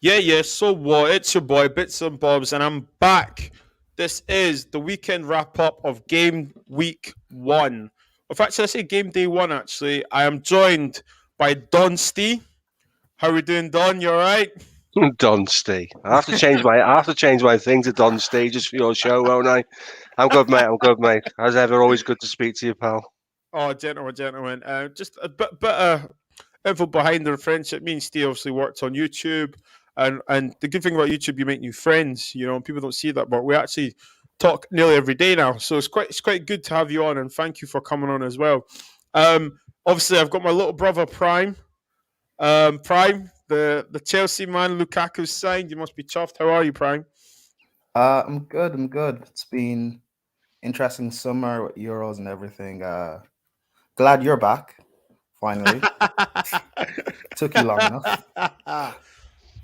Yeah. So what? It's your boy Bits and Bobs, and I'm back. This is the weekend wrap up of game week one. In fact, should I say game day one? Actually, I am joined by Don Stee. How we doing, Don? You all right? Donsty. I have to change my thing to Donsty just for your show, won't I? I'm good, mate. I'm good, mate. As ever, always good to speak to you, pal. Oh, gentlemen. Just a bit of info behind the friendship. Me and Steve obviously worked on YouTube, and the good thing about YouTube, you make new friends. You know, people don't see that, but we actually talk nearly every day now. So it's quite good to have you on, and thank you for coming on as well. Obviously, I've got my little brother Prime. Prime, the Chelsea man, Lukaku signed. You must be chuffed. How are you, Prime? I'm good. I'm good. It's been interesting summer with Euros and everything. Glad you're back. Finally, took you long enough.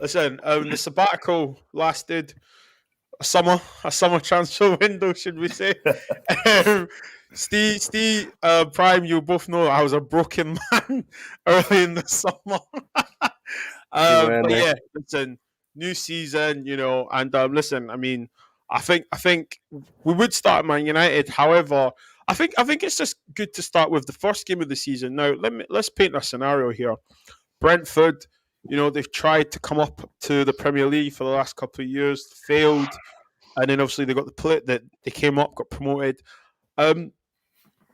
Listen, the sabbatical lasted a summer transfer window, should we say? um, Steve, Prime, you both know I was a broken man early in the summer. You were, But mate. yeah, listen, new season, and listen, I mean, I think we would start Man United. However, I think it's just good to start with the first game of the season. Now, let's paint a scenario here. Brentford, they've tried to come up to the Premier League for the last couple of years, failed, and then obviously they got the plate that they came up, got promoted. Um,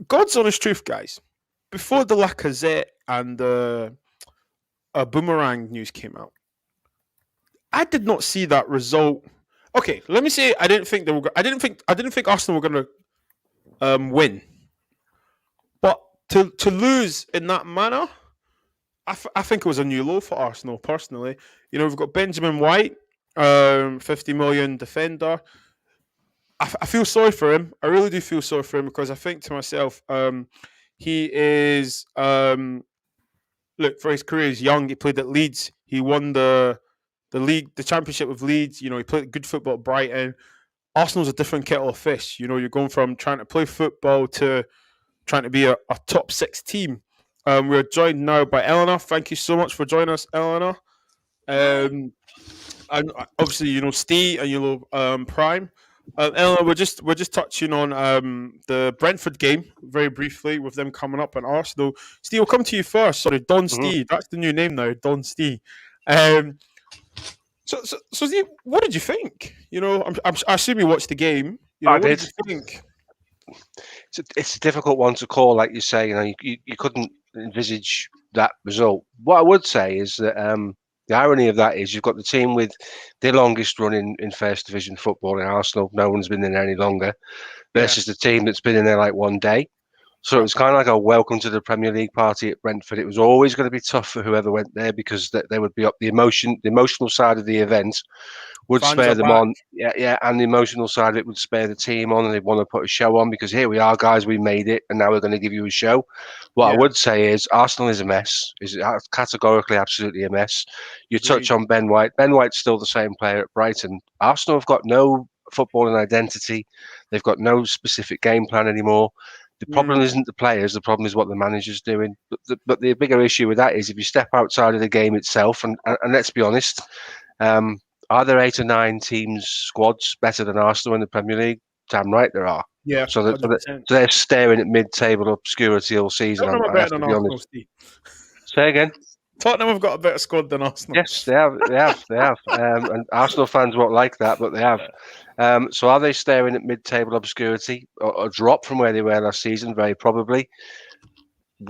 God's honest truth, guys. Before the Lacazette and the Boomerang news came out, I did not see that result. Okay, let me say I didn't think they were. I didn't think Arsenal were going to win, but to lose in that manner, I think it was a new low for Arsenal personally. We've got Benjamin White, 50 million defender. I feel sorry for him. I really do feel sorry for him because I think to myself, he is look for his career. He's young. He played at Leeds. He won the league, the championship with Leeds. He played good football at Brighton. Arsenal's a different kettle of fish. You're going from trying to play football to trying to be a top six team. We're joined now by Eleanor. Thank you so much for joining us, Eleanor. Um, and obviously, Steve and Prime. Eleanor, we're just touching on the Brentford game very briefly with them coming up and Arsenal. Steve, we'll come to you first. Sorry, Don hmm Steve. That's the new name now, Don Steve. Um, so Steve, what did you think? I assume you watched the game. I What did did. you think? It's a difficult one to call, like you say. You couldn't envisage that result. What I would say is that the irony of that is you've got the team with the longest run in First Division football in Arsenal. No one's been in there any longer. Yeah, Versus the team that's been in there like one day. So it yeah, was kind of like a welcome to the Premier League party at Brentford. It was always going to be tough for whoever went there because they would be up the emotional side of the event would fans spare are them back. on, yeah, and the emotional side of it would spare the team on, and they want to put a show on because here we are, guys, we made it, and now we're going to give you a show. What I Yeah, would say is Arsenal is a mess, is categorically absolutely a mess. You touch agreed. on Ben White. Ben White's still the same player at Brighton. Arsenal have got no footballing identity. They've got no specific game plan anymore. The problem Mm, isn't the players. The problem is what the manager's doing. But the bigger issue with that is if you step outside of the game itself, and let's be honest, um, are there 8 or 9 teams squads better than Arsenal in the Premier League? Damn right there are. yeah, So, that, so, that, 100%. so they're staring at mid-table obscurity all season. Tottenham are I better have to than be Arsenal, honest. Steve. Say again. Tottenham have got a better squad than Arsenal. Yes, they have. They have. They have. And Arsenal fans won't like that, but they have. So are they staring at mid-table obscurity or drop from where they were last season? Very probably.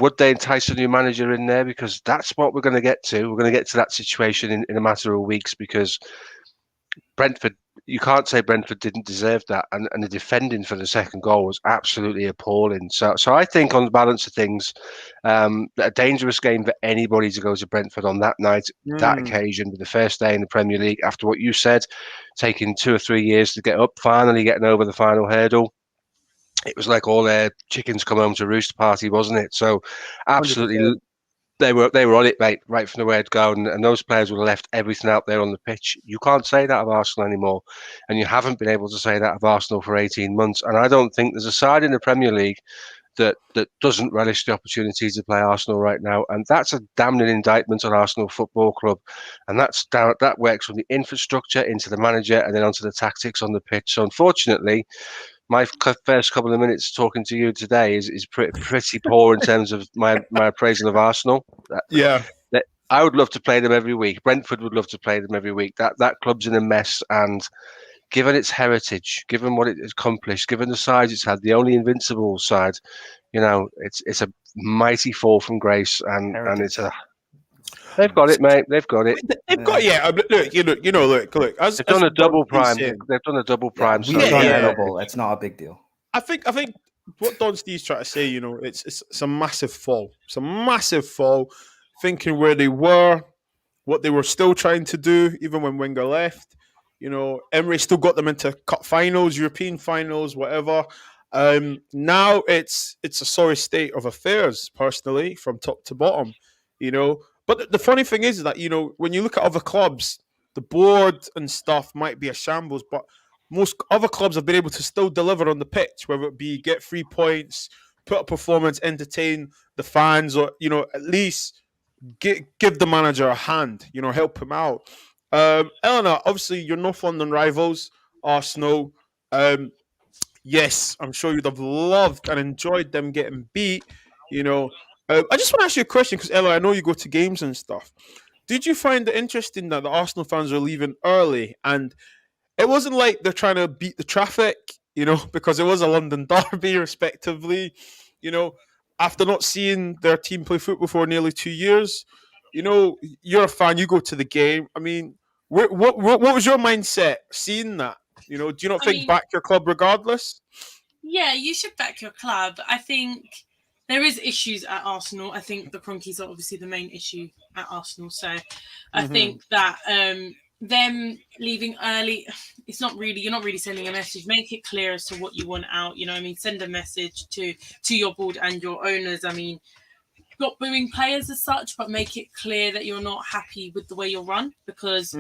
Would they entice a new manager in there? Because that's what we're going to get to. We're going to get to that situation in a matter of weeks because Brentford, you can't say Brentford didn't deserve that, and the defending for the second goal was absolutely appalling. So I think on the balance of things, a dangerous game for anybody to go to Brentford on that night, that Mm, occasion, with the first day in the Premier League after what you said, taking 2 or 3 years to get up, finally getting over the final hurdle. It was like all their chickens come home to roost party, wasn't it? So absolutely 100%. they were on it, mate, right from the word go, and those players would have left everything out there on the pitch. You can't say that of Arsenal anymore, and you haven't been able to say that of Arsenal for 18 months. And I don't think there's a side in the Premier League that doesn't relish the opportunity to play Arsenal right now, and that's a damning indictment on Arsenal Football Club. And that works from the infrastructure into the manager and then onto the tactics on the pitch. So unfortunately, my first couple of minutes talking to you today is pretty poor in terms of my appraisal of Arsenal. Yeah. I would love to play them every week. Brentford would love to play them every week. That club's in a mess, and given its heritage, given what it's accomplished, given the size it's had, the only invincible side, it's a mighty fall from grace, and it's a. They've got it, mate. They've got it. They've got look. As they've done a double prime. Saying, they've done a double prime. We've done a double. It's not a big deal. I think what Don Steve's trying to say, it's a massive fall. It's a massive fall. Thinking where they were, what they were still trying to do, even when Wenger left. Emery still got them into cup finals, European finals, whatever. Now it's a sorry state of affairs, personally, from top to bottom. But the funny thing is that when you look at other clubs, the board and stuff might be a shambles, but most other clubs have been able to still deliver on the pitch, whether it be get 3 points, put a performance, entertain the fans, or at least give the manager a hand, help him out. Eleanor, obviously your North London rivals, Arsenal. Yes, I'm sure you'd have loved and enjoyed them getting beat. I just want to ask you a question because Ella, I know you go to games and stuff. Did you find it interesting that the Arsenal fans are leaving early, and it wasn't like they're trying to beat the traffic, because it was a London derby, respectively. After not seeing their team play football for nearly 2 years, you're a fan. You go to the game. I mean, what was your mindset seeing that? Do you not think back your club regardless? Yeah, you should back your club. I think there is issues at Arsenal. I think the Cronkies are obviously the main issue at Arsenal. So I think that them leaving early, you're not really sending a message. Make it clear as to what you want out. Send a message to your board and your owners. Not booing players as such, but make it clear that you're not happy with the way you're run, because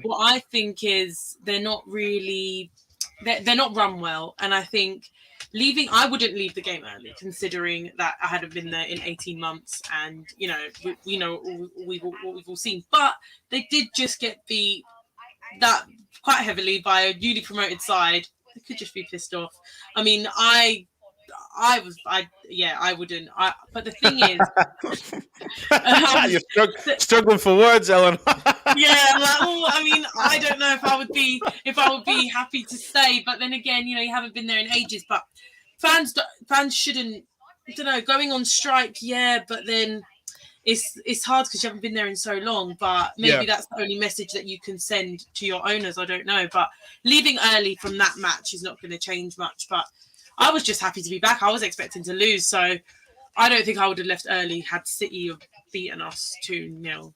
what I think is they're not run well. And I think I wouldn't leave the game early, considering that I hadn't been there in 18 months, and we know what we've all seen. But they did just get beat that quite heavily by a newly promoted side. They could just be pissed off. I mean, I wouldn't. But the thing is, you're struggling for words, Ellen. I don't know if I would be happy to stay. But then again, you haven't been there in ages. But fans shouldn't. I don't know, going on strike. Yeah, but then it's hard because you haven't been there in so long. But maybe that's the only message that you can send to your owners. I don't know. But leaving early from that match is not going to change much. But I was just happy to be back. I was expecting to lose, so I don't think I would have left early had City beaten us 2-0.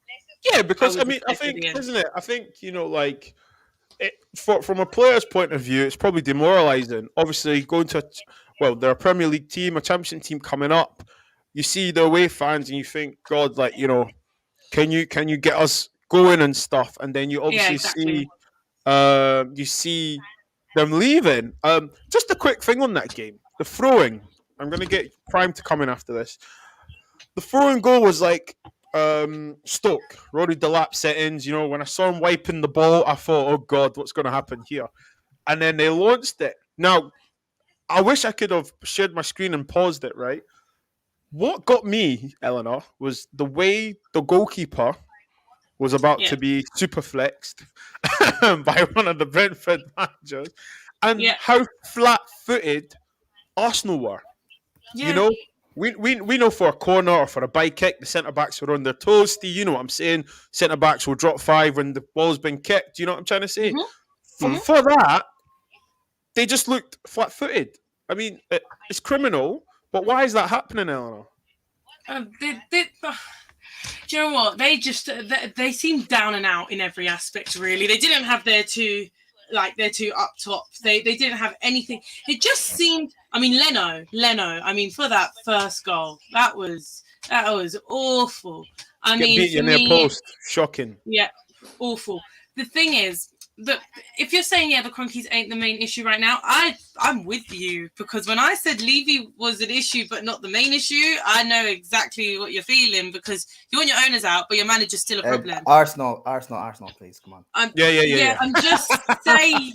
Yeah, because I think, isn't it? I think from a player's point of view, it's probably demoralising. Obviously, going to they're a Premier League team, a Championship team coming up. You see the away fans, and you think, God, can you get us going and stuff? And then you obviously see them leaving. Just a quick thing on that game. The throwing. I'm going to get Prime to come in after this. The throwing goal was Stoke. Rory Delap settings. When I saw him wiping the ball, I thought, oh, God, what's going to happen here? And then they launched it. Now, I wish I could have shared my screen and paused it, right? What got me, Eleanor, was the way the goalkeeper was about to be super flexed by one of the Brentford managers, and how flat-footed Arsenal were. Yeah. We know for a corner or for a by kick, the centre-backs were on their toes. Steve, you know what I'm saying? Centre-backs will drop 5 when the ball's been kicked. Do you know what I'm trying to say? For that, they just looked flat-footed. I mean, it's criminal, but why is that happening, Eleanor? Do you know what? They seemed down and out in every aspect, really. They didn't have their two up top. They didn't have anything. It just seemed, Leno, for that first goal, that was awful. Beat you near post. Shocking. Yeah, awful. The thing is, if you're saying the Cronkies ain't the main issue right now, I'm with you, because when I said Levy was an issue but not the main issue, I know exactly what you're feeling, because you want your owners out, but your manager's still a problem. Arsenal, please, come on. Yeah. I'm just saying.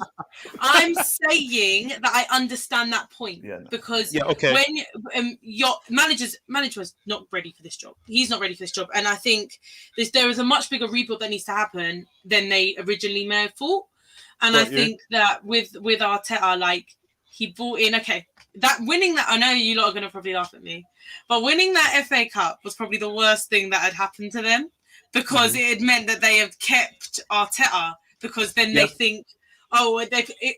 I'm saying that I understand that point, because when your manager's not ready for this job, he's not ready for this job, and I think there is a much bigger rebuild that needs to happen than they originally may have thought. And I think that with Arteta, like, he brought in, that winning that, I know you lot are going to probably laugh at me, but winning that FA Cup was probably the worst thing that had happened to them, because it had meant that they have kept Arteta, because then they think,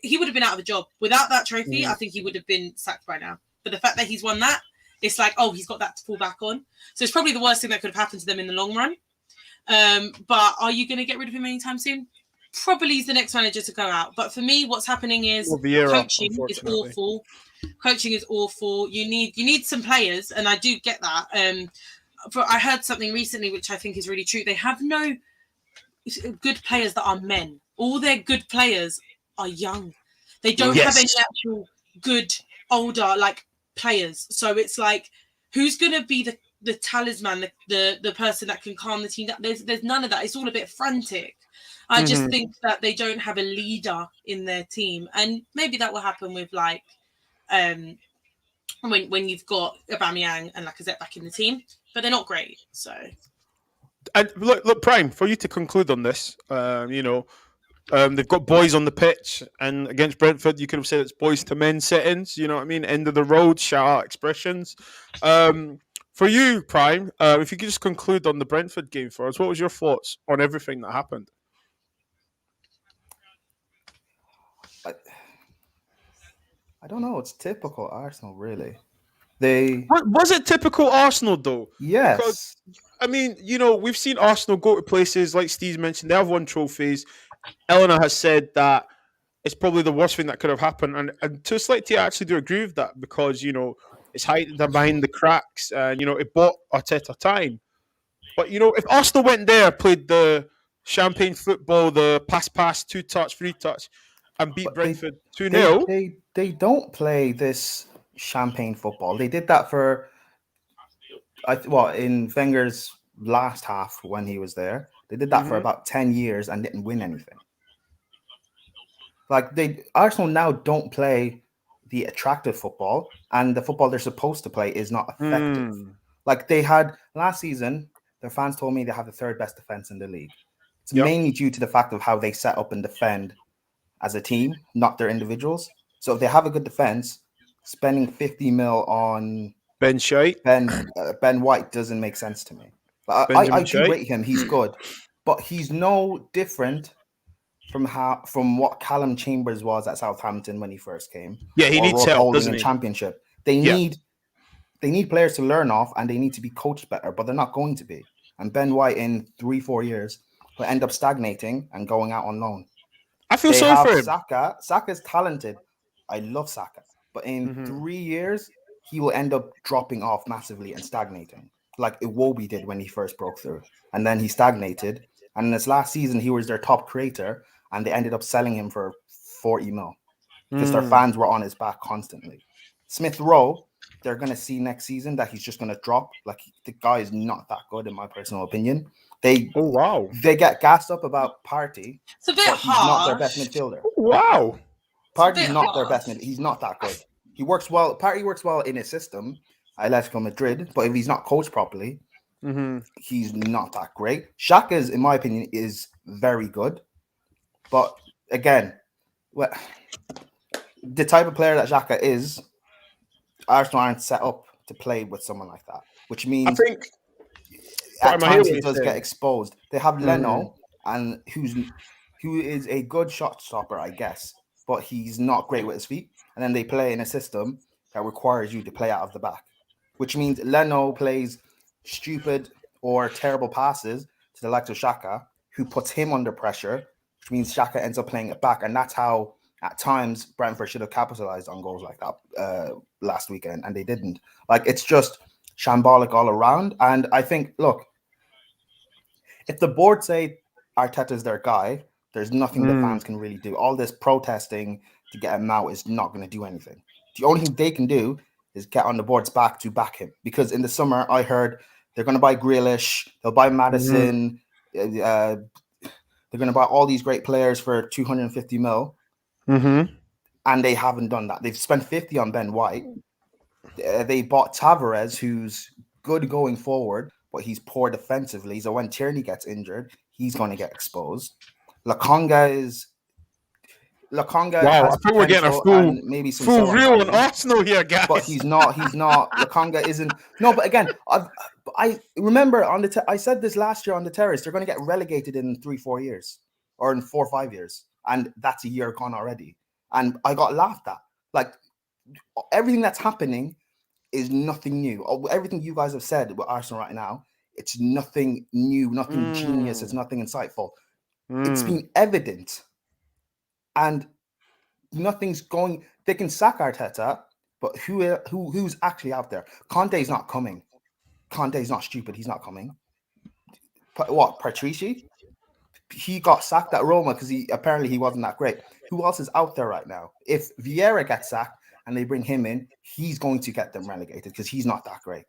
he would have been out of a job. Without that trophy, I think he would have been sacked by now. But the fact that he's won that, it's like, he's got that to fall back on. So it's probably the worst thing that could have happened to them in the long run. But are you going to get rid of him anytime soon? Probably he's the next manager to go out. But for me, what's happening is coaching is awful. Coaching is awful. You need some players, and I do get that. I heard something recently which I think is really true. They have no good players that are men. All their good players are young. They don't have any actual good older players. So it's like, who's going to be the talisman, the person that can calm the team down? There's none of that. It's all a bit frantic. I just think that they don't have a leader in their team, and maybe that will happen with when you've got Aubameyang and Lacazette back in the team, but they're not great. So, and look, Prime, for you to conclude on this, they've got boys on the pitch, and against Brentford, you could have said it's boys to men settings. You know what I mean? End of the road, shout out expressions. For you, Prime, if you could just conclude on the Brentford game for us, what was your thoughts on everything that happened? I don't know. It's typical Arsenal, really. Was it typical Arsenal though? Yes. Because, I mean, we've seen Arsenal go to places like Steve mentioned. They have won trophies. Eleanor has said that it's probably the worst thing that could have happened, and to a slight degree, I actually do agree with that, because it's hiding behind the cracks, and it bought Arteta time. But if Arsenal went there, played the champagne football, the pass, 2-touch, 3-touch, and beat Brentford 2-0. They don't play this champagne football. They did that for in Wenger's last half when he was there. They did that for about 10 years and didn't win anything. Arsenal now don't play the attractive football, and the football they're supposed to play is not effective. Like they had last season, their fans told me they have the third best defense in the league. It's mainly due to the fact of how they set up and defend as a team, not their individuals. So if they have a good defense, spending 50 mil on Ben White doesn't make sense to me. I do rate him; he's good, but he's no different from what Callum Chambers was at Southampton when he first came. Yeah, he needs help, doesn't he? Championship. They need players to learn off, and they need to be coached better, but they're not going to be. And Ben White in 3-4 years will end up stagnating and going out on loan. I feel sorry for him. Saka's talented. I love Saka, but in 3 years he will end up dropping off massively and stagnating, like Iwobi did when he first broke through, and then he stagnated. And in this last season, he was their top creator, and they ended up selling him for 40 mil because their fans were on his back constantly. Smith Rowe, they're going to see next season that he's just going to drop. Like, the guy is not that good, in my personal opinion. They get gassed up about Partey. It's a bit harsh. He's not their best midfielder. Wow. Partey's not their best midfielder. He's not that good. He works well. Partey works well in his system, Atletico Madrid, but if he's not coached properly, he's not that great. Xhaka's, in my opinion, is very good. But again, the type of player that Xhaka is, Arsenal aren't set up to play with someone like that, which means I think at times he does get exposed. They have Leno, and who is a good shot stopper, I guess, but he's not great with his feet. And then they play in a system that requires you to play out of the back, which means Leno plays stupid or terrible passes to the likes of Xhaka, who puts him under pressure, which means Xhaka ends up playing it back. And that's how, at times, Brentford should have capitalized on goals like that last weekend, and they didn't. Like, it's just shambolic all around. And I think, look, if the board say Arteta's their guy, There's nothing the fans can really do. All this protesting to get him out is not going to do anything. The only thing they can do is get on the board's back to back him. Because in the summer, I heard they're going to buy Grealish, they'll buy Madison, they're going to buy all these great players for 250 mil. And they haven't done that. They've spent 50 on Ben White. They bought Tavares, who's good going forward, but he's poor defensively. So when Tierney gets injured, he's going to get exposed. Lokonga Wow, has I think we're getting a potential and maybe some full so-on real on value. Arsenal here, guys. But he's not. Lokonga isn't. No, but again, I remember I said this last year on the terrace. They're going to get relegated in 3-4 years, or in 4 or 5 years, and that's a year gone already. And I got laughed at. Like everything that's happening is nothing new. Everything you guys have said with Arsenal right now, it's nothing new, nothing genius. It's nothing insightful. It's been evident, and nothing's going. They can sack Arteta, but who's actually out there? Conte's not coming. Conte's not stupid. He's not coming. What, Patrici? He got sacked at Roma because he wasn't that great. Who else is out there right now? If Vieira gets sacked and they bring him in, he's going to get them relegated because he's not that great.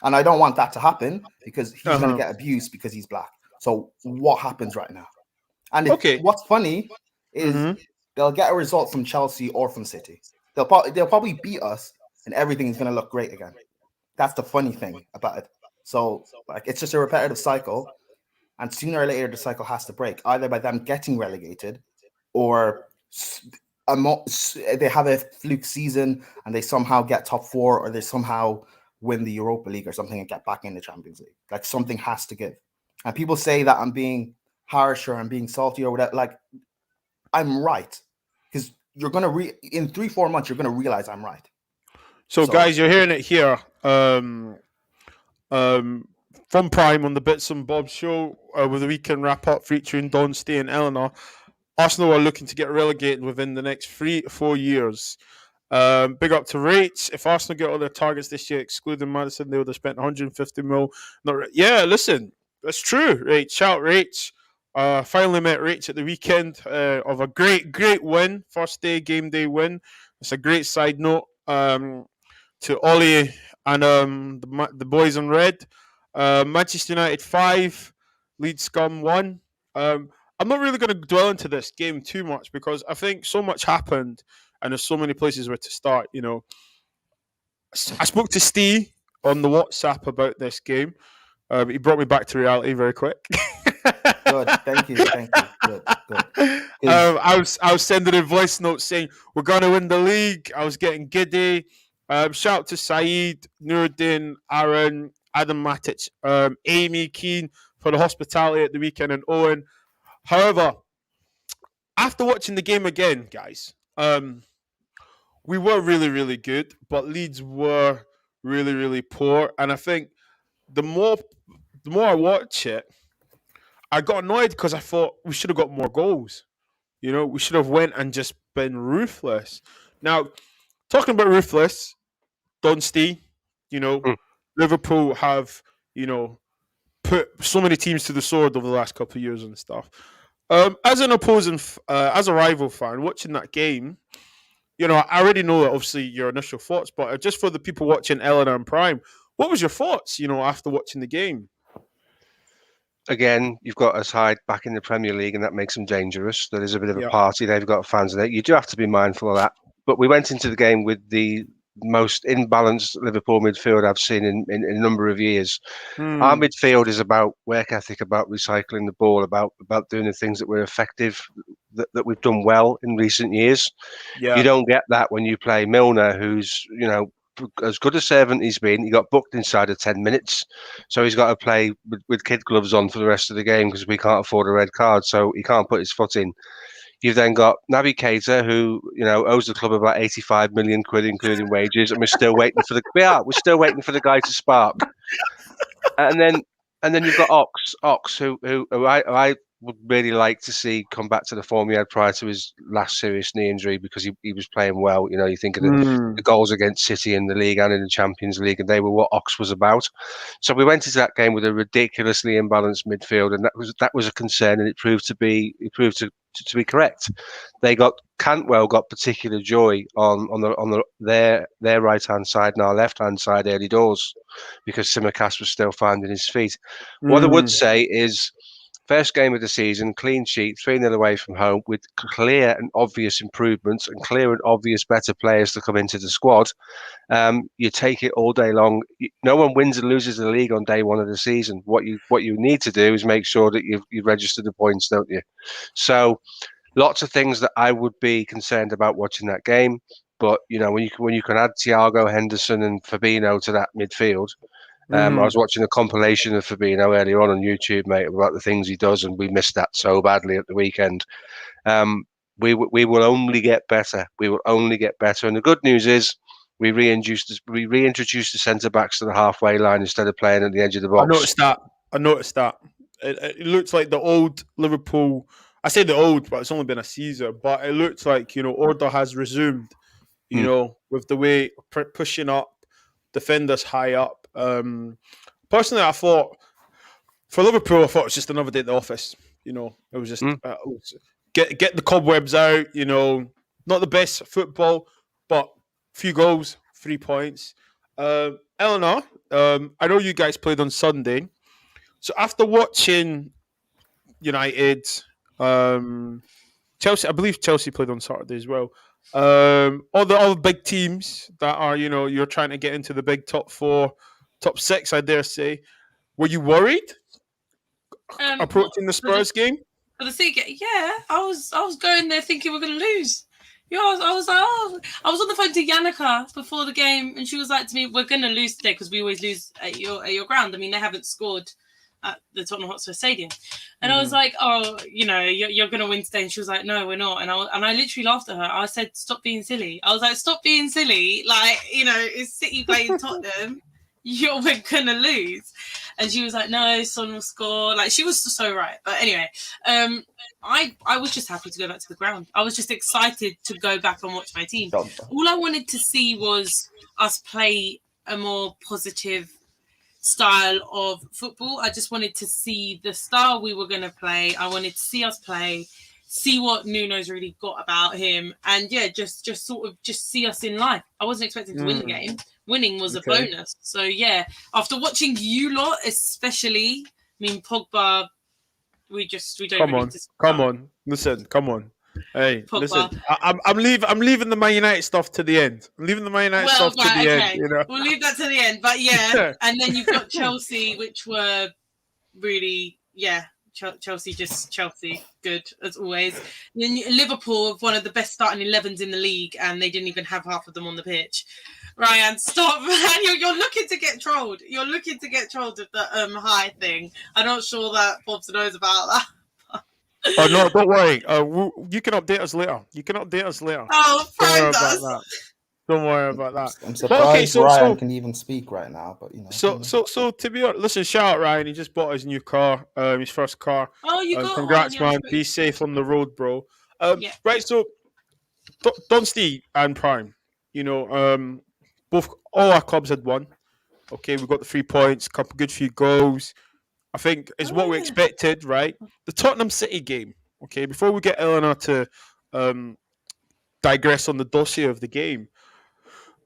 And I don't want that to happen because he's going to get abused because he's black. So what happens right now? And what's funny is they'll get a result from Chelsea or from City. They'll probably beat us and everything's going to look great again. That's the funny thing about it. So like it's just a repetitive cycle. And sooner or later, the cycle has to break, either by them getting relegated or they have a fluke season and they somehow get top 4, or they somehow win the Europa League or something and get back in the Champions League. Like something has to give. And people say that I'm being harsh or I'm being salty or whatever. Like I'm right, because you're gonna in 3-4 months you're gonna realize I'm right. So guys, you're hearing it here. From Prime on the Bitz and Bobz show with the weekend wrap up featuring Don, Stay and Eleanor. Arsenal are looking to get relegated within the next 3-4 years. Big up to Rates. If Arsenal get all their targets this year, excluding Madison, they would have spent 150 mil. Yeah, listen, that's true. Right, shout Rates. Finally met Rates at the weekend of a great win. First day, game day win. It's a great side note to Ollie and the boys in red. Manchester United 5, Leeds Scum 1. I'm not really going to dwell into this game too much because I think so much happened and there's so many places where to start. You know, I spoke to Steve on the WhatsApp about this game. He brought me back to reality very quick. Good, thank you. Good. I was sending in voice notes saying we're going to win the league. I was getting giddy. Shout out to Saeed, Nuruddin, Aaron, Adam Matic, Amy, Keen for the hospitality at the weekend, and Owen. However, after watching the game again, guys, we were really, really good, but Leeds were really, really poor. And I think the more I watch it, I got annoyed because I thought we should have got more goals. You know, we should have went and just been ruthless. Now, talking about ruthless, Dunsty, you know, Liverpool have, you know, put so many teams to the sword over the last couple of years and stuff. As an opposing, as a rival fan, watching that game, you know, I already know that obviously your initial thoughts, but just for the people watching Eleanor and Prime, what was your thoughts, you know, after watching the game? Again, you've got us high back in the Premier League, and that makes them dangerous. There is a bit of a party. They've got fans in it. You do have to be mindful of that. But we went into the game with the most imbalanced Liverpool midfield I've seen in a number of years. Our midfield is about work ethic, about recycling the ball, about doing the things that were effective, that we've done well in recent years. You don't get that when you play Milner, who's, you know, as good a servant he's been. He got booked inside of 10 minutes, so he's got to play with kid gloves on for the rest of the game because we can't afford a red card, so he can't put his foot in. You've then got Naby Keita, who, you know, owes the club about 85 million quid, including wages, and we're still waiting for the guy to spark. And then you've got Ox, who I would really like to see come back to the form he had prior to his last serious knee injury, because he was playing well. You know, you think of the goals against City in the league and in the Champions League, and they were what Ox was about. So we went into that game with a ridiculously imbalanced midfield, and that was a concern, and it proved to to be correct. Cantwell got particular joy on their right hand side and our left hand side early doors because Simicast was still finding his feet. What I would say is, first game of the season, clean sheet, 3-0 away from home, with clear and obvious improvements and clear and obvious better players to come into the squad. You take it all day long. No one wins and loses the league on day one of the season. What you need to do is make sure that you register the points, don't you? So lots of things that I would be concerned about watching that game. But when you can add Thiago, Henderson, and Fabinho to that midfield. I was watching a compilation of Fabinho earlier on YouTube, mate, about the things he does, and we missed that so badly at the weekend. We will only get better. We will only get better. And the good news is we reintroduced the centre backs to the halfway line instead of playing at the edge of the box. I noticed that. It looks like the old Liverpool. I say the old, but it's only been a season. But it looks like order has resumed. With the way pushing up, defenders high up. Personally, I thought for Liverpool, I thought it was just another day at the office. It was just get the cobwebs out. Not the best football, but few goals, 3 points. Eleanor, I know you guys played on Sunday, so after watching United, Chelsea, I believe Chelsea played on Saturday as well. All the big teams that are you're trying to get into the big top 4, top 6, I dare say. Were you worried approaching the Spurs game? For the City, yeah, I was going there thinking we're going to lose. Yeah, I was on the phone to Yannicka before the game, and she was like to me, "We're going to lose today because we always lose at your ground. I mean, they haven't scored at the Tottenham Hotspur Stadium." And I was like, "Oh, you're going to win today." And she was like, "No, we're not." And I literally laughed at her. I said, "Stop being silly." I was like, "Stop being silly. Like, it's City playing Tottenham. We're going to lose." And she was like, "No, Son will score." Like, she was so right. But anyway, I was just happy to go back to the ground. I was just excited to go back and watch my team. All I wanted to see was us play a more positive style of football. I just wanted to see the style we were going to play. I wanted to see us play, see what Nuno's really got about him, and just sort of just see us in life. I wasn't expecting to win the game. Winning was a bonus. So yeah, after watching you lot, especially, I mean, Pogba, we don't. Come on, listen, come on. Hey, Pogba. Listen, I'm leaving the Man United stuff to the end. I'm leaving the Man United stuff to the end. We'll leave that to the end. But yeah, and then you've got Chelsea, which were really Chelsea, good as always. And then Liverpool, one of the best starting 11s in the league, and they didn't even have half of them on the pitch. Ryan, stop, man. You're looking to get trolled. You're looking to get trolled with the high thing. I'm not sure that Bobz knows about that. Oh, no, don't worry. You can update us later. Oh, find us. Don't worry about that. I'm surprised Ryan can even speak right now, but So to be honest, listen, shout out Ryan. He just bought his new car, his first car. Oh, you got congrats, man. Be safe on the road, bro. Right, so Dunsty and Prime, both all our clubs had won. Okay, we got the 3 points, couple good few goals. I think is what we expected, right? The Tottenham City game. Okay, before we get Eleanor to digress on the dossier of the game.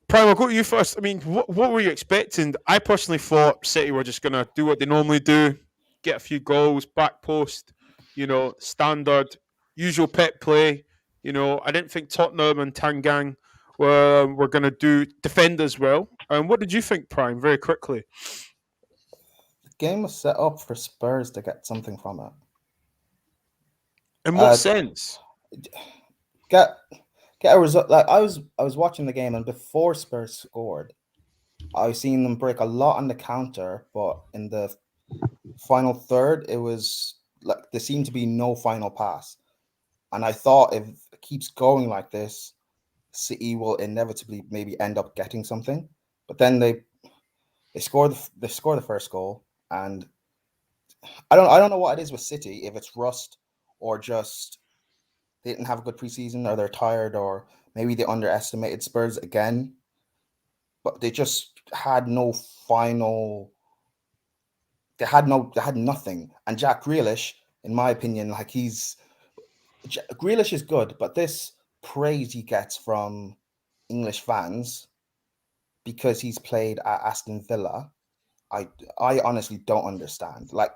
Prime, I'll go to you first. I mean, what were you expecting? I personally thought City were just going to do what they normally do, get a few goals, back post, standard, usual Pep play. I didn't think Tottenham and Tangang were going to defend as well. What did you think, Prime, very quickly? The game was set up for Spurs to get something from it. In what sense? Get a result. Like I was watching the game, and before Spurs scored, I was seeing them break a lot on the counter, but in the final third, it was like there seemed to be no final pass. And I thought if it keeps going like this, City will inevitably maybe end up getting something. But then they score the first goal, and I don't know what it is with City, if it's rust or just they didn't have a good preseason, or they're tired, or maybe they underestimated Spurs again. But they just had no final. They had nothing. And Jack Grealish, in my opinion, like he's Grealish is good, but this praise he gets from English fans because he's played at Aston Villa, I honestly don't understand. Like,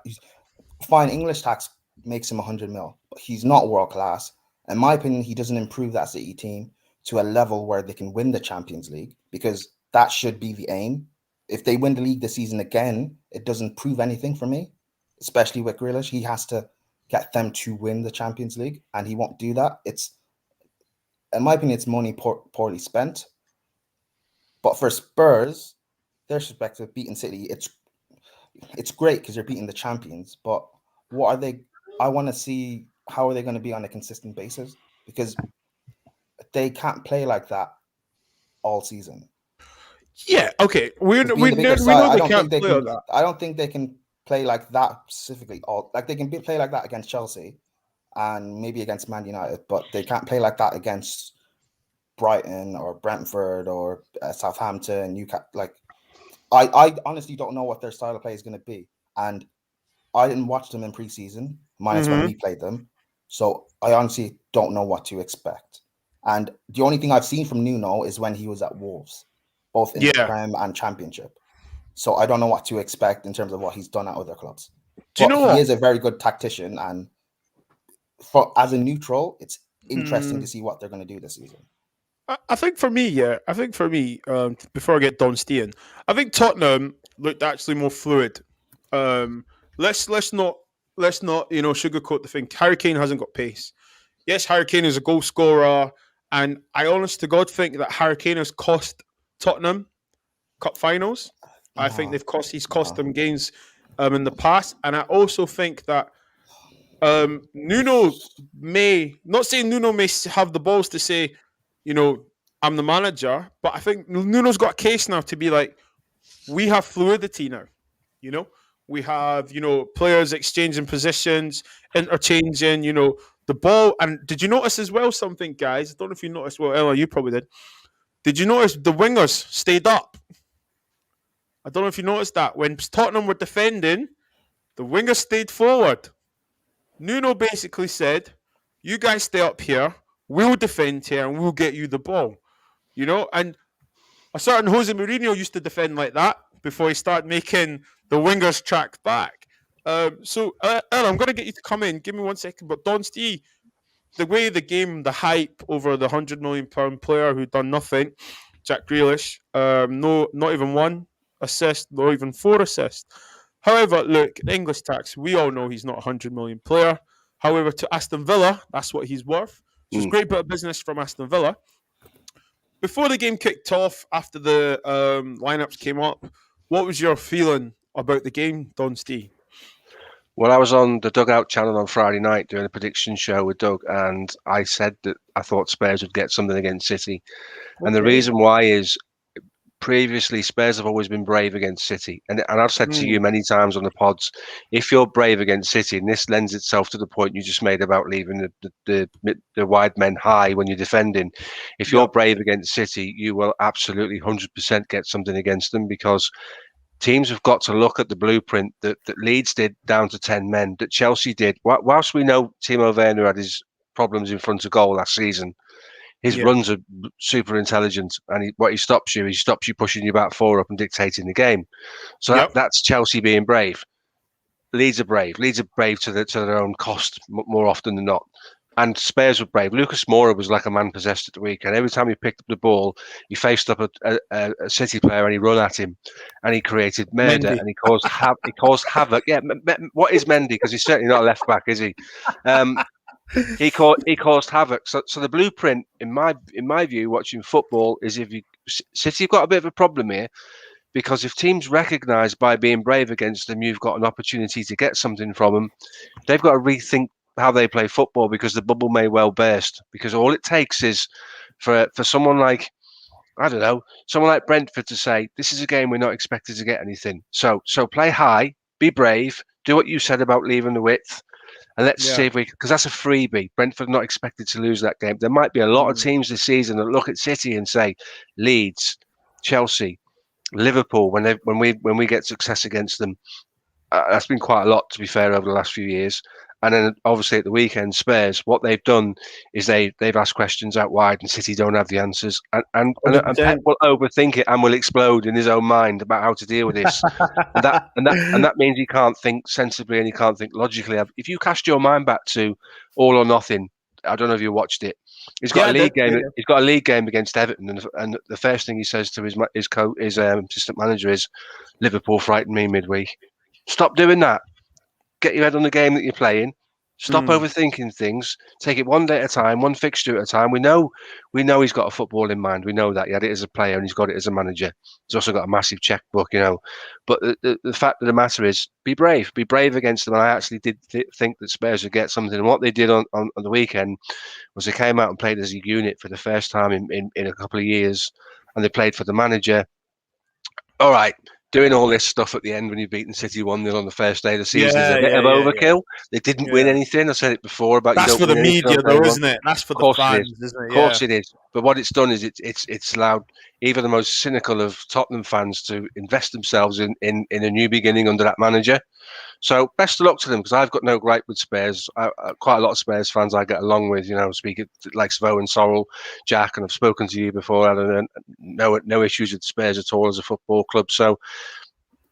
fine, English tax makes him 100 mil, but he's not world class. In my opinion, he doesn't improve that City team to a level where they can win the Champions League, because that should be the aim. If they win the league this season again, it doesn't prove anything for me, especially with Grealish. He has to get them to win the Champions League, and he won't do that. It's, in my opinion, it's money poorly spent. But for Spurs, their perspective, beating City, it's great because they're beating the champions. But what are they? I want to see how are they going to be on a consistent basis, because they can't play like that all season. Yeah, okay. We Because know being the bigger we side, know I they don't can't think they play like can. that. I don't think they can play like that specifically. All like they can play like that against Chelsea and maybe against Man United, but they can't play like that against Brighton or Brentford or Southampton. Newcastle. Like, I honestly don't know what their style of play is going to be, and I didn't watch them in preseason, minus when we played them, so I honestly don't know what to expect. And the only thing I've seen from Nuno is when he was at Wolves, both in the Yeah. Prem and Championship. So I don't know what to expect in terms of what he's done at other clubs. Do you But know he what? is a very good tactician, and as a neutral, it's interesting to see what they're going to do this season. I think for me, before I get Don Steen, I think Tottenham looked actually more fluid. Let's not sugarcoat the thing. Harry Kane hasn't got pace. Yes, Harry Kane is a goal scorer, and I honest to God think that Harry Kane has cost Tottenham cup finals. I think he's cost them games in the past, and I also think that Nuno may not saying Nuno may have the balls to say, I'm the manager, but I think Nuno's got a case now to be like, we have fluidity now. We have players exchanging positions, interchanging. The ball. And did you notice as well something, guys? I don't know if you noticed. Well, Ella, you probably did. Did you notice the wingers stayed up? I don't know if you noticed that when Tottenham were defending, the wingers stayed forward. Nuno basically said, "You guys stay up here. We'll defend here, and we'll get you the ball." And a certain Jose Mourinho used to defend like that before he started making the wingers track back. So, Ella, I'm going to get you to come in. Give me 1 second. But Don Stee, the way the game, the hype over the £100 million player who done nothing, Jack Grealish, no, not even 1 assist, not even 4 assists. However, look, the English tax, we all know he's not a £100 million player. However, to Aston Villa, that's what he's worth. So it's a great bit of business from Aston Villa. Before the game kicked off, after the lineups came up, what was your feeling about the game, Don Stee? Well, I was on the Dugout channel on Friday night doing a prediction show with Doug, and I said that I thought Spurs would get something against City. Okay. And the reason why is previously Spurs have always been brave against City. And I've said to you many times on the pods, if you're brave against City, and this lends itself to the point you just made about leaving the wide men high when you're defending, if you're brave against City, you will absolutely 100% get something against them, because teams have got to look at the blueprint that Leeds did down to 10 men, that Chelsea did. Whilst we know Timo Werner had his problems in front of goal last season, his runs are super intelligent, and he stops you pushing your back four up and dictating the game. So that's Chelsea being brave. Leeds are brave. Leeds are brave to their own cost more often than not. And Spurs were brave. Lucas Moura was like a man possessed at the weekend. Every time he picked up the ball, he faced up a City player and he run at him, and he created murder and he caused havoc. Yeah, what is Mendy? Because he's certainly not a left back, is he? He caused havoc. So the blueprint, in my view, watching football, is City have got a bit of a problem here, because if teams recognise by being brave against them, you've got an opportunity to get something from them, they've got to rethink how they play football, because the bubble may well burst. Because all it takes is for someone like, I don't know, someone like Brentford to say, this is a game we're not expected to get anything. So play high, be brave, do what you said about leaving the width, and let's see if because that's a freebie. Brentford not expected to lose that game. There might be a lot of teams this season that look at City and say, Leeds, Chelsea, Liverpool, when we get success against them, that's been quite a lot, to be fair, over the last few years. And then obviously at the weekend, Spurs, what they've done is they've asked questions out wide, and City don't have the answers. And Pep 100%. will overthink it and will explode in his own mind about how to deal with this. and that means he can't think sensibly and he can't think logically. If you cast your mind back to All or Nothing, I don't know if you watched it. He's got Yeah, a league yeah, game. yeah. He's got a league game against Everton, and the first thing he says to his assistant manager is, "Liverpool frightened me midweek. Stop doing that. Get your head on the game that you're playing. Stop overthinking things. Take it one day at a time, one fixture at a time. We know he's got a football in mind. We know that he had it as a player and he's got it as a manager. He's also got a massive checkbook, But the fact of the matter is, be brave against them. And I actually did think that Spurs would get something. And what they did on the weekend was they came out and played as a unit for the first time in a couple of years, and they played for the manager. All right. Doing all this stuff at the end when you've beaten City 1-0 on the first day of the season is a bit of overkill. They didn't win anything. I said it before about That's you don't for the win anything media, on day though, one. isn't it? That's for Of the course it fans, is. isn't it? Of course it is. But what it's done is it's allowed even the most cynical of Tottenham fans to invest themselves in a new beginning under that manager. So best of luck to them, because I've got no gripe with Spurs. Quite a lot of Spurs fans I get along with, speaking like Owen, Sorrell, Jack, and I've spoken to you before, and no issues with Spurs at all as a football club. So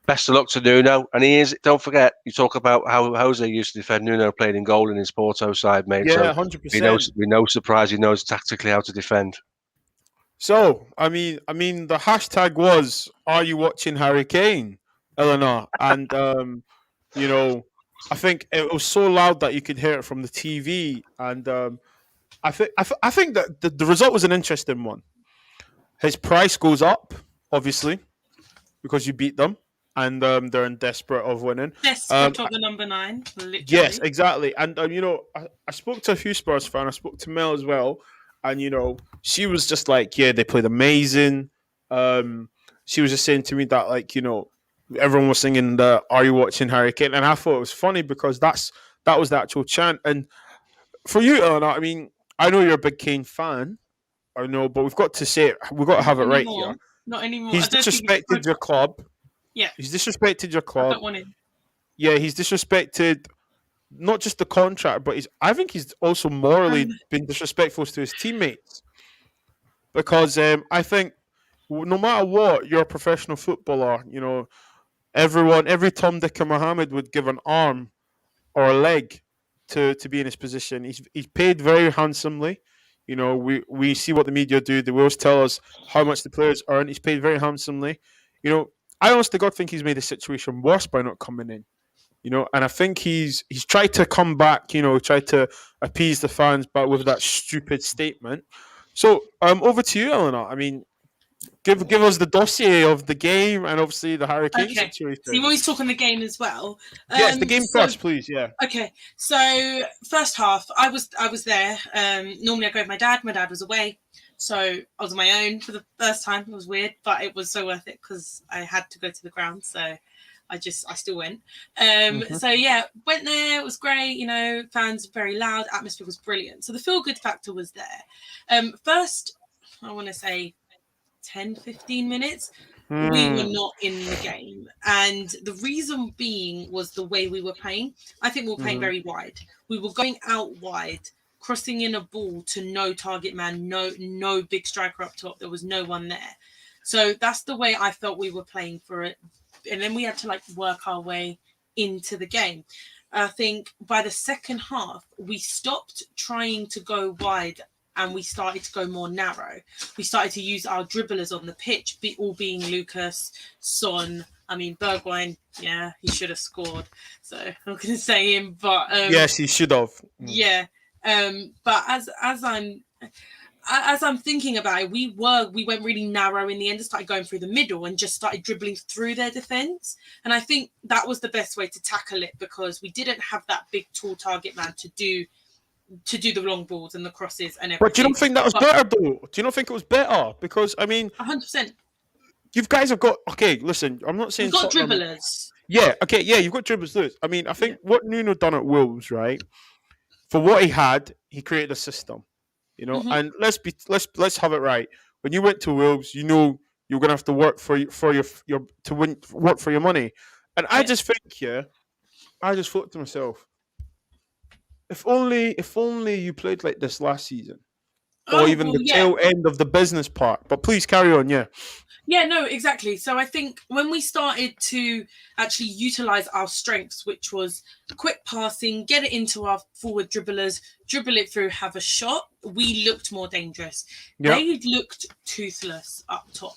best of luck to Nuno. And don't forget, you talk about how Jose used to defend. Nuno played in goal in his Porto side, mate. Yeah, so 100%. we no surprise he knows tactically how to defend. So, I mean, the hashtag was, "Are you watching Harry Kane, Eleanor?" And I think it was so loud that you could hear it from the TV. And I think that the result was an interesting one. His price goes up, obviously, because you beat them, and they're in desperate of winning. Desperate of the number 9, literally. Yes, exactly. And I spoke to a few Spurs fans. I spoke to Mel as well, and she was just like, "Yeah, they played amazing." She was just saying to me that, like, everyone was singing the "Are you watching Harry Kane?" And I thought it was funny because that was the actual chant. And for you, Eleanor, I mean, I know you're a big Kane fan. I know, but we've got to say it. We've got to have it right here. Not anymore. He's disrespected your club. Yeah. He's disrespected your club. I don't want him. Yeah, he's disrespected not just the contract, but I think he's also morally been disrespectful to his teammates. Because I think no matter what, you're a professional footballer. Every Tom, Dick, and Mohammed would give an arm or a leg to be in his position. He's paid very handsomely. We see what the media do. They always tell us how much the players earn. He's paid very handsomely. I honestly God think he's made the situation worse by not coming in. And I think he's tried to come back. Tried to appease the fans, but with that stupid statement. So over to you, Eleanor. I mean, give us the dossier of the game and obviously the Harry Kane situation. So you always talk on the game as well. Yes, the game first, please. Yeah. Okay. So first half, I was there. Normally I go with my dad. My dad was away, so I was on my own for the first time. It was weird, but it was so worth it because I had to go to the ground. So I still went. So yeah, went there. It was great. Fans very loud. Atmosphere was brilliant. So the feel good factor was there. First, I want to say 10, 15 minutes, we were not in the game. And the reason being was the way we were playing. I think we were playing very wide. We were going out wide, crossing in a ball to no target man, no big striker up top. There was no one there. So that's the way I felt we were playing for it. And then we had to work our way into the game. I think by the second half, we stopped trying to go wide and we started to go more narrow. We started to use our dribblers on the pitch, all being Lucas, Son. I mean, Bergwijn, yeah, he should have scored. So I'm not going to say him, but yes, he should have. Yeah, but as I'm thinking about it, we went really narrow in the end and started going through the middle and just started dribbling through their defence. And I think that was the best way to tackle it because we didn't have that big, tall target man to do the long balls and the crosses and everything. But do you don't think that was better, though? Do you not think it was better? Because, I mean... 100%. You guys have got... Okay, listen, I'm not saying... We've got dribblers. Yeah, okay, yeah, you've got dribblers. I mean, I think what Nuno done at Wolves, right? For what he had, he created a system. And let's have it right. When you went to Wolves, you're gonna have to work for your to win, work for your money. And I just think, I just thought to myself, if only you played like this last season, or even well, the yeah. tail end of the business part. But please carry on. Yeah. Yeah, no, exactly. So I think when we started to actually utilize our strengths, which was quick passing, get it into our forward dribblers, dribble it through, have a shot, we looked more dangerous. Yeah. They looked toothless up top.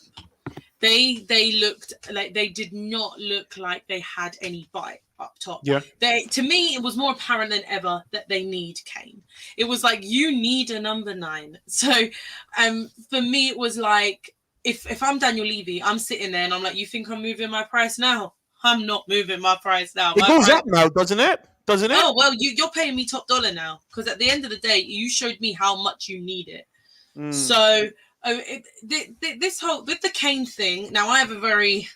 They looked like they did not look like they had any bite up top. Yeah. To me, it was more apparent than ever that they need Kane. It was like, you need a number 9. So for me, it was like, if I'm Daniel Levy, I'm sitting there and I'm like, you think I'm moving my price now? I'm not moving my price now. It goes up now, doesn't it? Doesn't it? Oh, well, you're paying me top dollar now, because at the end of the day, you showed me how much you need it. So this whole with the Kane thing, now I have a very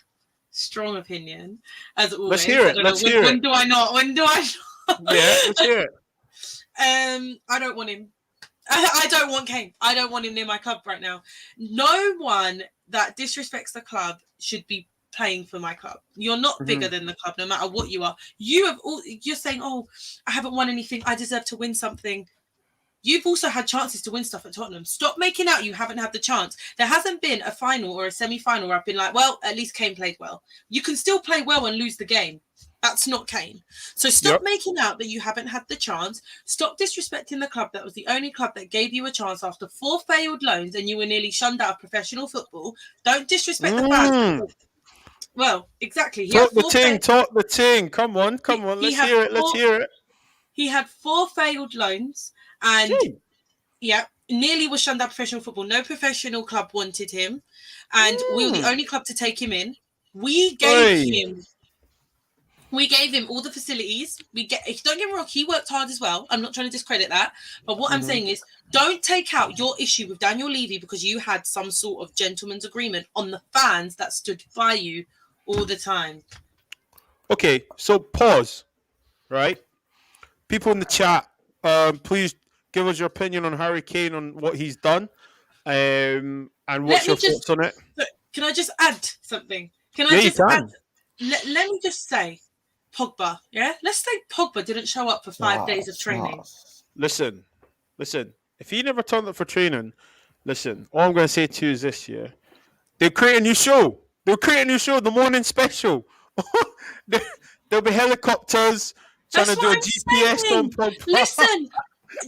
strong opinion, as always. Let's hear it. When do I not? When do I not? Yeah, let's hear it. I don't want him. I don't want Kane. I don't want him near my club right now. No one that disrespects the club should be playing for my club. You're not bigger than the club, no matter what you are. You're saying, oh, I haven't won anything, I deserve to win something. You've also had chances to win stuff at Tottenham. Stop making out you haven't had the chance. There hasn't been a final or a semi-final where I've been like, well, at least Kane played well. You can still play well and lose the game. That's not Kane. So stop making out that you haven't had the chance. Stop disrespecting the club that was the only club that gave you a chance after 4 failed loans and you were nearly shunned out of professional football. Don't disrespect the fans. Well, exactly. Talk the ting. Come on. Let's hear it. He had 4 failed loans and nearly was shunned out of professional football. No professional club wanted him. And we were the only club to take him in. We gave him all the facilities. Don't get me wrong, he worked hard as well. I'm not trying to discredit that. But what I'm saying is, don't take out your issue with Daniel Levy because you had some sort of gentleman's agreement on the fans that stood by you all the time. Okay, so pause. Right? People in the chat, please give us your opinion on Harry Kane, on what he's done, and what's your thoughts on it. Can I just add something? Let me just say, Pogba, yeah? Let's say Pogba didn't show up for 5 days of training. Listen. If he never turned up for training, all I'm going to say to you is this, yeah? They'll create a new show. The morning special. There'll be helicopters trying to do a GPS on Pogba. Listen,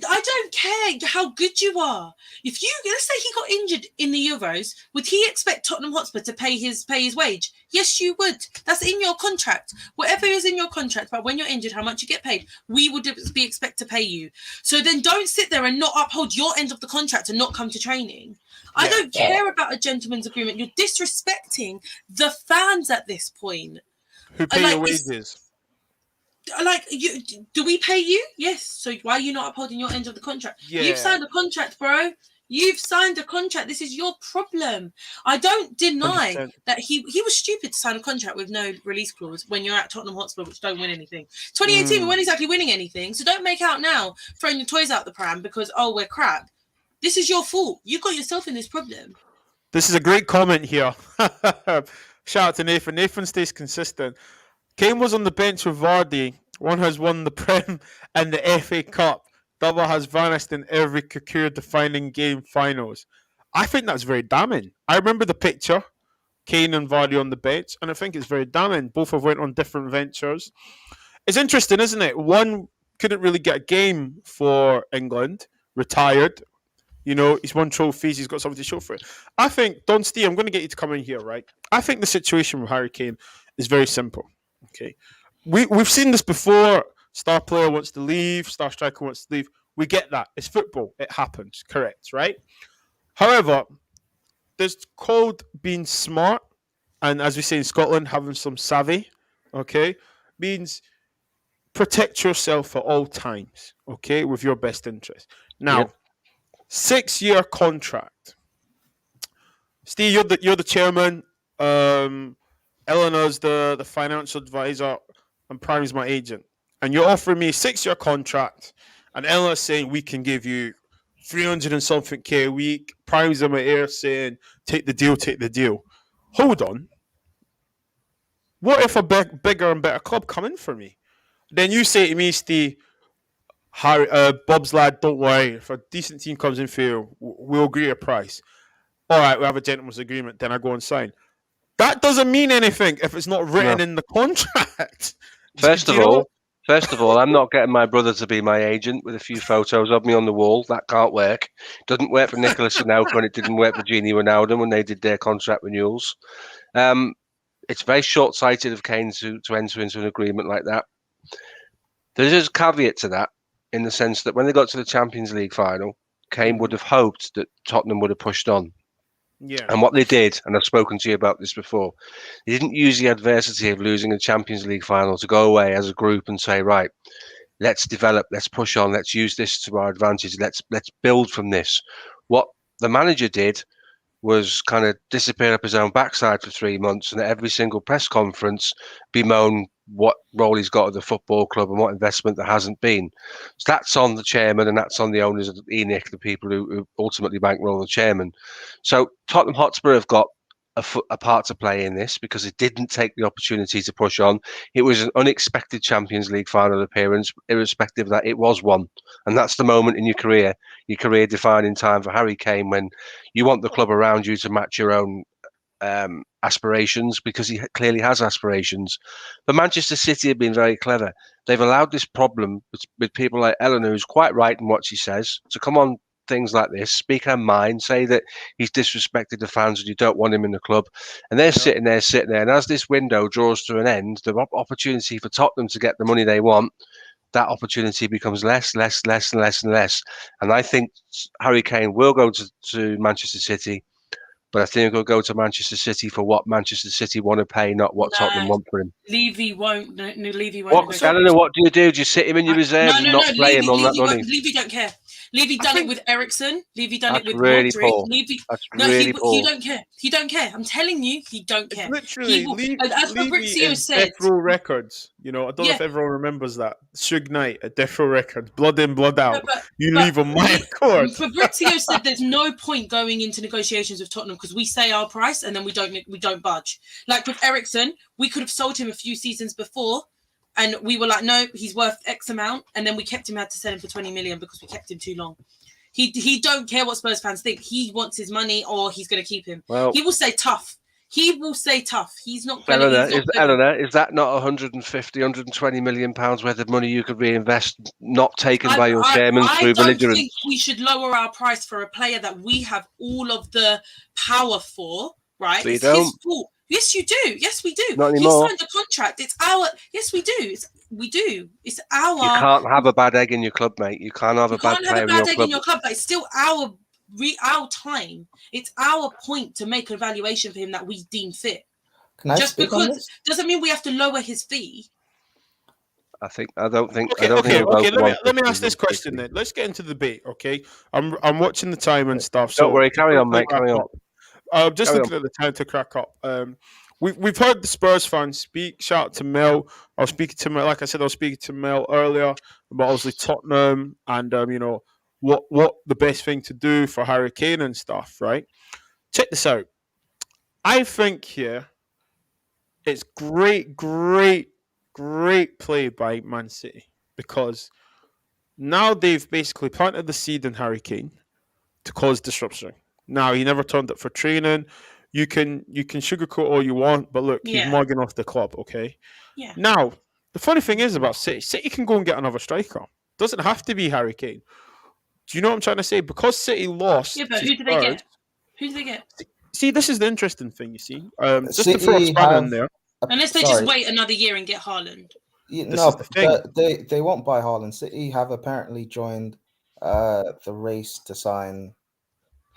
I don't care how good you are. Let's say he got injured in the Euros, would he expect Tottenham Hotspur to pay his wage? Yes, you would. That's in your contract. Whatever is in your contract about when you're injured, how much you get paid, we would be expect to pay you. So then don't sit there and not uphold your end of the contract and not come to training. I don't care about a gentleman's agreement. You're disrespecting the fans at this point. Who pay your wages? Do we pay you? Yes. So why are you not upholding your end of the contract? Yeah. You've signed a contract, bro. You've signed a contract. This is your problem. I don't deny 100%. That he was stupid to sign a contract with no release clause when you're at Tottenham Hotspur, which don't win anything. 2018, we weren't exactly winning anything. So don't make out now throwing your toys out the pram because, we're crap. This is your fault. You got yourself in this problem. This is a great comment here. Shout out to Nathan. Nathan stays consistent. Kane was on the bench with Vardy. One has won the Prem and the FA Cup. Double has vanished in every career-defining game finals. I think that's very damning. I remember the picture, Kane and Vardy on the bench, and I think it's very damning. Both have went on different ventures. It's interesting, isn't it? One couldn't really get a game for England, retired. He's won trophies. He's got something to show for it. I think, Don Steve, I'm going to get you to come in here, right? I think the situation with Harry Kane is very simple. Okay, we've seen this before. Star player wants to leave. Star striker wants to leave. We get that. It's football. It happens. Correct, right? However, there's called being smart, and as we say in Scotland, having some savvy. Okay, means protect yourself at all times. Okay, with your best interest. Now, 6-year contract. Steve, you're the chairman. Eleanor's the financial advisor, and Prime's my agent. And you're offering me a 6-year contract, and Eleanor's saying we can give you 300 and something K a week. Prime's in my ear saying, take the deal. Hold on. What if a bigger and better club come in for me? Then you say to me, Steve, Harry, Bob's lad, don't worry. If a decent team comes in for you, we'll agree a price. All right, we have a gentleman's agreement. Then I go and sign. That doesn't mean anything if it's not written in the contract. First of all, I'm not getting my brother to be my agent with a few photos of me on the wall. That can't work. Doesn't work for Nicholas Anelka, and it didn't work for Gini Wijnaldum when they did their contract renewals. It's very short-sighted of Kane to enter into an agreement like that. There's a caveat to that, in the sense that when they got to the Champions League final, Kane would have hoped that Tottenham would have pushed on. Yeah. And what they did, and I've spoken to you about this before, they didn't use the adversity of losing a Champions League final to go away as a group and say, right, let's develop, let's push on, let's use this to our advantage, let's build from this. What the manager did was kind of disappear up his own backside for 3 months, and at every single press conference bemoan what role he's got at the football club and what investment there hasn't been. So that's on the chairman, and that's on the owners of ENIC, the people who ultimately bankroll the chairman. So Tottenham Hotspur have got a part to play in this, because it didn't take the opportunity to push on. It was an unexpected Champions League final appearance, irrespective of that, it was one. And that's the moment in your career defining time for Harry Kane, when you want the club around you to match your own aspirations, because he clearly has aspirations. But Manchester City have been very clever. They've allowed this problem with people like Eleanor, who's quite right in what she says, to come on things like this, speak her mind, say that he's disrespected the fans and you don't want him in the club. And they're sitting there. And as this window draws to an end, the opportunity for Tottenham to get the money they want, that opportunity becomes less. And I think Harry Kane will go to Manchester City, but I think he'll go to Manchester City for what Manchester City want to pay, not what Tottenham want for him. Levy won't. No, Levy won't. I don't know. What do you do? Do you sit him in your reserves and not play him on that money? Levy don't care. Levy done it with Ericsson. Levy done it with really Modric. Poor. Levy, that's really poor. He don't care. He don't care. I'm telling you, he don't care. Literally, as Fabrizio said, Death Row Records. You know, I don't know if everyone remembers that. Suge Knight at Death Row Records, blood in, blood out. You leave on my accord. Fabrizio said there's no point going into negotiations with Tottenham because we say our price and then we don't budge. Like with Ericsson, we could have sold him a few seasons before. And we were like, no, he's worth X amount. And then we had to sell him for 20 million because we kept him too long. He don't care what Spurs fans think. He wants his money or he's going to keep him. Well, he will say tough. He's not going to... Eleanor, is that not 150, 120 million pounds worth of money you could reinvest, not taken by your chairman through belligerence? I don't think we should lower our price for a player that we have all of the power for, right? It's his fault. Yes, you do. Yes, we do. Not anymore. He signed the contract. It's our... Yes, we do. We do. It's our... You can't have a bad egg in your club, mate. You can't have a bad player in your club. But it's still our time. It's our point to make an evaluation for him that we deem fit. Just because doesn't mean we have to lower his fee. I don't think. Okay. Let me ask this question then. Let's get into the debate. Okay, I'm watching the time and stuff. Don't worry. Carry on, mate. Carry on. I'm just looking at the time to crack up. We've heard the Spurs fans speak. Shout out to Mel. I was speaking to Mel. Like I said, I was speaking to Mel earlier about obviously Tottenham and you know what the best thing to do for Harry Kane and stuff. Right? Check this out. I think here it's great play by Man City, because now they've basically planted the seed in Harry Kane to cause disruption. Now, he never turned up for training. You can sugarcoat all you want, but look, he's mugging off the club, okay? Yeah. Now, the funny thing is about City can go and get another striker. Doesn't have to be Harry Kane. Do you know what I'm trying to say? Because City lost. Yeah, but who do they get? Who do they get? See, this is the interesting thing, you see. Just City to throw a spanner in there. Unless they just wait another year and get Haaland. They won't buy Haaland. City have apparently joined the race to sign...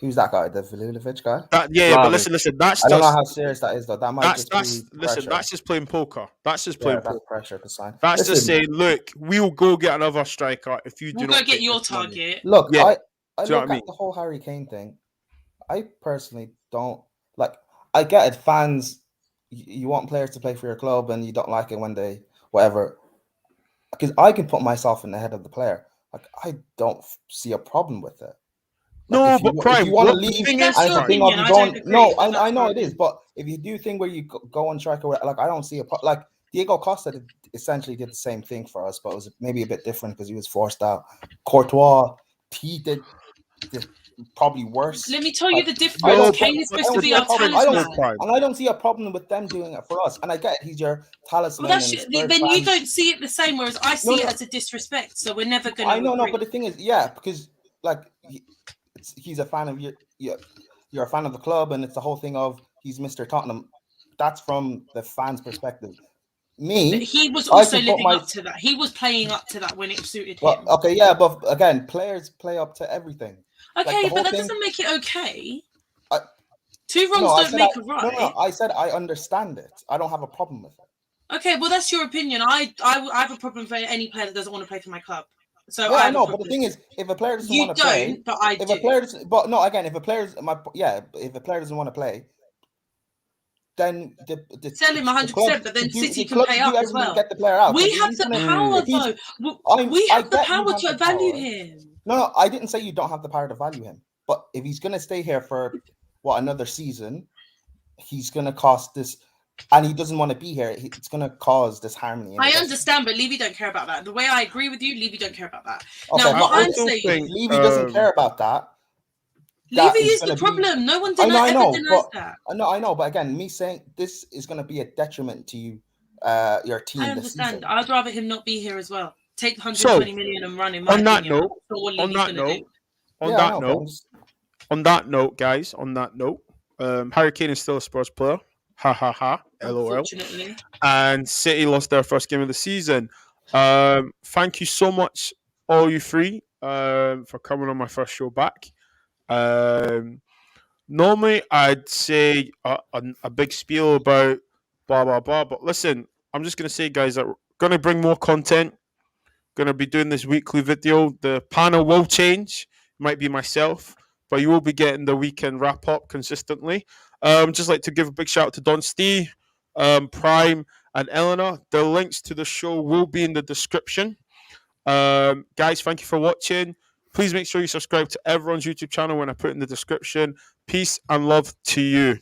Who's that guy? The Vlahovic guy? But listen. That's I don't know how serious that is, though. That might that's just playing poker. That's just playing poker. Pressure to sign. That's just saying, look, we'll go get another striker if you do not. We'll go get your target. Look, I look at the whole Harry Kane thing. I personally don't like. I get it, fans. You want players to play for your club, and you don't like it when they whatever. Because I can put myself in the head of the player. Like, I don't see a problem with it. Like, if you want to leave, I know it is, but if you do thing where you go on strike, like I don't see a like Diego Costa essentially did the same thing for us, but it was maybe a bit different because he was forced out. Courtois, he did probably worse. Let me tell you the I difference. don't- Kane is I supposed to don't be see a our problem. talisman. And I don't see a problem with them doing it for us. And I get it, he's your talisman. Well, and then you don't see it the same, whereas I see it as a disrespect. So we're never going to. I know, no, but the thing is, yeah, because like he's a fan of you're a fan of the club, and it's the whole thing of he's Mr. Tottenham. That's from the fans' perspective. Me, he was also living up to that. He was playing up to that when it suited him. Okay, yeah, but again, players play up to everything. Okay, but that doesn't make it okay. Two wrongs don't make a right. No, I said I understand it. I don't have a problem with it. Okay, well, that's your opinion. I have a problem for any player that doesn't want to play for my club. So yeah, I know, but the thing is, if a player doesn't want to play, you don't, but I do. If a player doesn't, but no, again, if a player doesn't want to play, then sell him 100%, but then City can pay up as well. Get the player out. We have the power, though. We have the power to value him. No, I didn't say you don't have the power to value him, but if he's going to stay here for another season, he's going to cost this. And he doesn't want to be here. It's going to cause this harmony. I understand, but Levy don't care about that. The way I agree with you, Levy don't care about that. Okay, now, what I'm saying, Levy doesn't care about that. Levy is the problem. No one ever denies that. I know, but again, me saying this is going to be a detriment to you, your team. I understand. I'd rather him not be here as well. Take 120 million and run him. On that note, guys. On that note, Harry Kane is still a Spurs player. Ha ha ha. LOL. And City lost their first game of the season. Thank you so much, all you three, for coming on my first show back. Normally, I'd say a big spiel about blah blah blah, but listen, I'm just gonna say, guys, that we're gonna bring more content. Gonna be doing this weekly video. The panel will change. It might be myself, but you will be getting the weekend wrap up consistently. Just like to give a big shout out to Don Stee, Prime, and Eleanor. The links to the show will be in the description. Guys, thank you for watching. Please make sure you subscribe to everyone's YouTube channel when I put in the description. Peace and love to you.